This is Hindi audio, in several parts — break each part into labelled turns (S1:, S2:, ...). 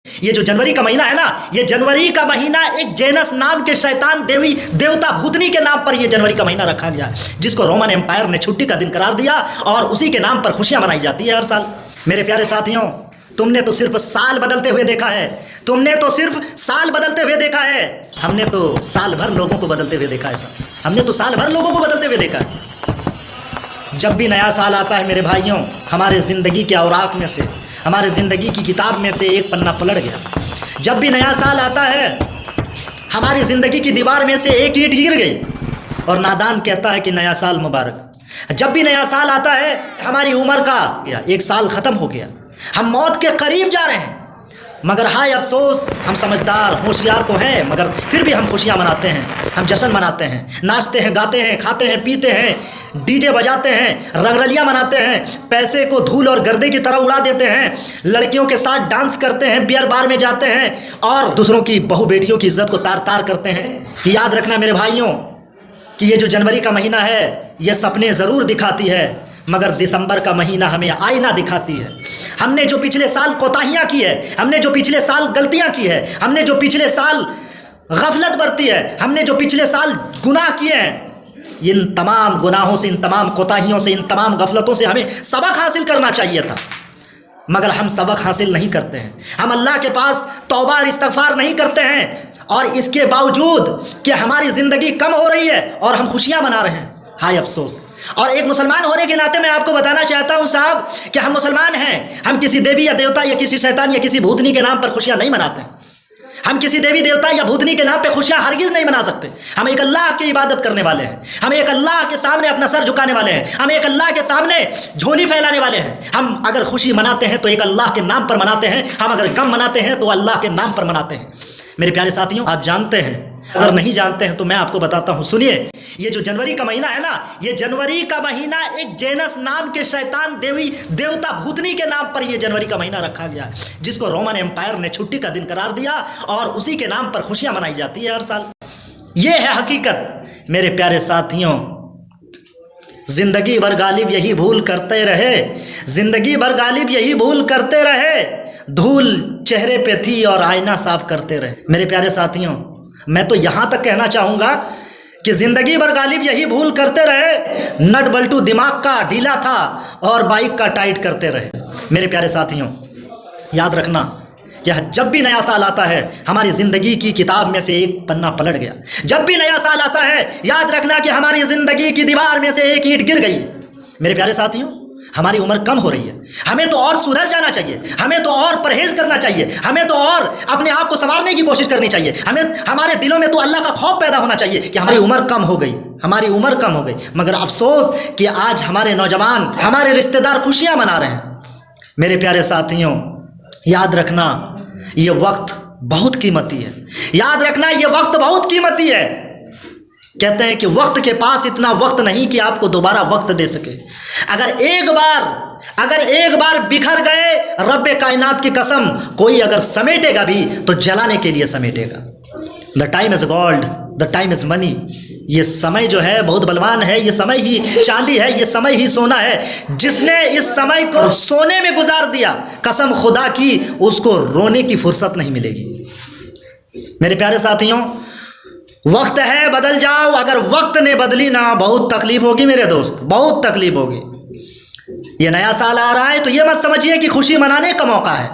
S1: ये जो जनवरी का महीना है ना, ये जनवरी का महीना एक जेनस नाम के शैतान देवी देवता भूतनी के नाम पर ये जनवरी का महीना रखा गया है, जिसको रोमन एम्पायर ने छुट्टी का दिन करार दिया और उसी के नाम पर खुशियां मनाई जाती है हर साल। मेरे प्यारे साथियों, तुमने तो सिर्फ साल बदलते हुए देखा है, तुमने तो सिर्फ साल बदलते हुए देखा है। हमने तो साल भर लोगों को बदलते हुए देखा है सर, हमने तो साल भर लोगों को बदलते हुए देखा है। जब भी नया साल आता है मेरे भाइयों, हमारे ज़िंदगी के औराक में से, हमारे ज़िंदगी की किताब में से एक पन्ना पलट गया। जब भी नया साल आता है, हमारी ज़िंदगी की दीवार में से एक ईंट गिर गई और नादान कहता है कि नया साल मुबारक। जब भी नया साल आता है, हमारी उम्र का एक साल ख़त्म हो गया, हम मौत के करीब जा रहे हैं। मगर हाय अफसोस, हम समझदार होशियार तो हैं, मगर फिर भी हम खुशियाँ मनाते हैं, हम जश्न मनाते हैं, नाचते हैं, गाते हैं, खाते हैं, पीते हैं, डीजे बजाते हैं, रंगरलियाँ मनाते हैं, पैसे को धूल और गर्दे की तरह उड़ा देते हैं, लड़कियों के साथ डांस करते हैं, बियर बार में जाते हैं और दूसरों की बहू बेटियों की इज्जत को तार तार करते हैं। याद रखना मेरे भाइयों कि ये जो जनवरी का महीना है, ये सपने ज़रूर दिखाती है, मगर दिसंबर का महीना हमें आईना दिखाती है। हमने जो पिछले साल कोताहियाँ की है, हमने जो पिछले साल गलतियाँ की है, हमने जो पिछले साल गफलत बरती है, हमने जो पिछले साल गुनाह किए हैं, इन तमाम गुनाहों से, इन तमाम कोताहियों से, इन तमाम गफलतों से हमें सबक हासिल करना चाहिए था, मगर हम सबक हासिल नहीं करते हैं। हम अल्लाह के पास तौबा और इस्तगफार नहीं करते हैं और इसके बावजूद कि हमारी ज़िंदगी कम हो रही है और हम खुशियाँ मना रहे हैं। हाय अफसोस। और एक मुसलमान होने के नाते मैं आपको बताना चाहता हूं साहब कि हम मुसलमान हैं, हम किसी देवी या देवता या किसी शैतान या किसी भूतनी के नाम पर खुशियां नहीं मनाते। हम किसी देवी देवता या भूतनी के नाम पे खुशियां हरगिज़ नहीं मना सकते। हम एक अल्लाह की इबादत करने वाले हैं, हम एक अल्लाह के सामने अपना सर झुकाने वाले हैं, हम एक अल्लाह के सामने झोली फैलाने वाले हैं। हम अगर खुशी मनाते हैं तो एक अल्लाह के नाम पर मनाते हैं, हम अगर गम मनाते हैं तो अल्लाह के नाम पर मनाते हैं। मेरे प्यारे साथियों, आप जानते हैं, अगर नहीं जानते हैं तो मैं आपको बताता हूं, सुनिए। ये जो जनवरी का महीना है ना, ये जनवरी का महीना एक जेनस नाम के शैतान देवी देवता भूतनी के नाम पर ये जनवरी का महीना रखा गया है, जिसको रोमन एम्पायर ने छुट्टी का दिन करार दिया और उसी के नाम पर खुशियां मनाई जाती है हर साल। ये है हकीकत मेरे प्यारे साथियों। जिंदगी भर गालिब यही भूल करते रहे, जिंदगी भर गालिब यही भूल करते रहे, धूल चेहरे पे थी और आईना साफ करते रहे। मेरे प्यारे साथियों, मैं तो यहाँ तक कहना चाहूँगा कि ज़िंदगी भर गालिब यही भूल करते रहे, नट बल्टू दिमाग का ढीला था और बाइक का टाइट करते रहे। मेरे प्यारे साथियों, याद रखना कि जब भी नया साल आता है, हमारी ज़िंदगी की किताब में से एक पन्ना पलट गया। जब भी नया साल आता है, याद रखना कि हमारी ज़िंदगी की दीवार में से एक ईंट गिर गई। मेरे प्यारे साथियों, हमारी उम्र कम हो रही है, हमें तो और सुधर जाना चाहिए, हमें तो और परहेज करना चाहिए, हमें तो और अपने आप को संवारने की कोशिश करनी चाहिए, हमें हमारे दिलों में तो अल्लाह का खौफ पैदा होना चाहिए कि हमारी उम्र कम हो गई, हमारी उम्र कम हो गई। मगर अफसोस कि आज हमारे नौजवान, हमारे रिश्तेदार खुशियां मना रहे हैं। मेरे प्यारे साथियों, याद रखना ये वक्त बहुत कीमती है, याद रखना ये वक्त बहुत कीमती है। कहते हैं कि वक्त के पास इतना वक्त नहीं कि आपको दोबारा वक्त दे सके। अगर एक बार बिखर गए, रब्बे कायनात की कसम, कोई अगर समेटेगा भी तो जलाने के लिए समेटेगा। The time is gold, the time is money. ये समय जो है बहुत बलवान है, ये समय ही चांदी है, ये समय ही सोना है। जिसने इस समय को सोने में गुजार दिया, कसम खुदा की उसको रोने की फुर्सत नहीं मिलेगी। मेरे प्यारे साथियों, वक्त है बदल जाओ, अगर वक्त ने बदली ना बहुत तकलीफ होगी मेरे दोस्त, बहुत तकलीफ होगी। ये नया साल आ रहा है तो ये मत समझिए कि खुशी मनाने का मौका है।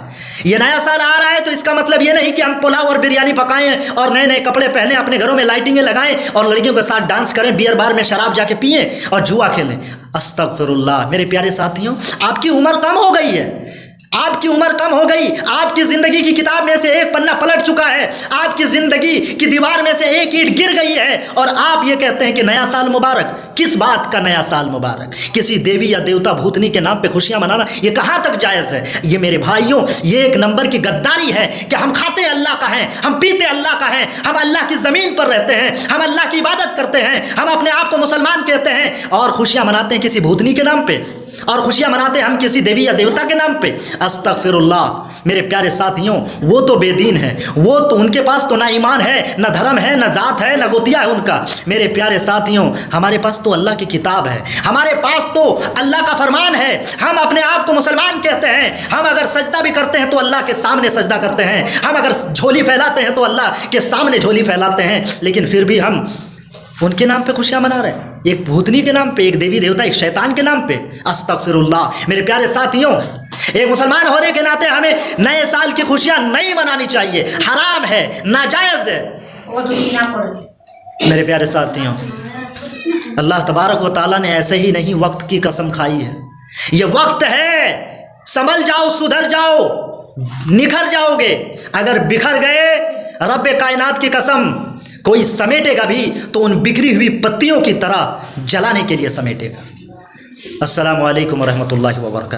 S1: ये नया साल आ रहा है तो इसका मतलब ये नहीं कि हम पुलाव और बिरयानी पकाएं और नए नए कपड़े पहने, अपने घरों में लाइटिंगे लगाएं और लड़कियों के साथ डांस करें, बियर बार में शराब जाके पिएं और जुआ खेलें। अस्तगफिरुल्लाह। मेरे प्यारे साथियों, आपकी उम्र कम हो गई है, आपकी उम्र कम हो गई, आपकी ज़िंदगी की किताब में से एक पन्ना पलट चुका है, आपकी ज़िंदगी की दीवार में से एक ईंट गिर गई है और आप ये कहते हैं कि नया साल मुबारक। किस बात का नया साल मुबारक? किसी देवी या देवता भूतनी के नाम पे खुशियां मनाना ये कहाँ तक जायज़ है? ये मेरे भाइयों, ये एक नंबर की गद्दारी है कि हम खाते अल्लाह का हैं, हम पीते अल्लाह का हैं, हम अल्लाह की ज़मीन पर रहते हैं, हम अल्लाह की इबादत करते हैं, हम अपने आप को मुसलमान कहते हैं और खुशियाँ मनाते हैं किसी भूतनी के नाम पर। और खुशियां मनाते हम किसी देवी या देवता के नाम पे। अस्तगफिरुल्लाह। मेरे प्यारे साथियों, वो तो बेदीन है, वो तो उनके पास तो ना ईमान है, ना धर्म है, ना जात है, ना गोतिया है उनका। मेरे प्यारे साथियों, हमारे पास तो अल्लाह की किताब है, हमारे पास तो अल्लाह का फरमान है। हम अपने आप को मुसलमान कहते हैं। हम अगर सजदा भी करते हैं तो अल्लाह के सामने सजदा करते हैं। हम अगर झोली फैलाते हैं तो अल्लाह के सामने झोली फैलाते हैं। लेकिन फिर भी हम उनके नाम पे खुशियां मना रहे हैं, एक भूतनी के नाम पे, एक देवी देवता, एक शैतान के नाम पे। अस्तगफिरुल्लाह। मेरे प्यारे साथियों, एक मुसलमान होने के नाते हमें नए साल की खुशियां नहीं मनानी चाहिए, हराम है, नाजायज है। मेरे प्यारे साथियों, अल्लाह तबारक व तआला ने ऐसे ही नहीं वक्त की कसम खाई है। ये वक्त है, संभल जाओ, सुधर जाओ, निखर जाओगे। अगर बिखर गए, रब्बे कायनात की कसम, कोई समेटेगा भी तो उन बिखरी हुई पत्तियों की तरह जलाने के लिए समेटेगा। अस्सलामु अलैकुम व रहमतुल्लाहि व बरकातहू।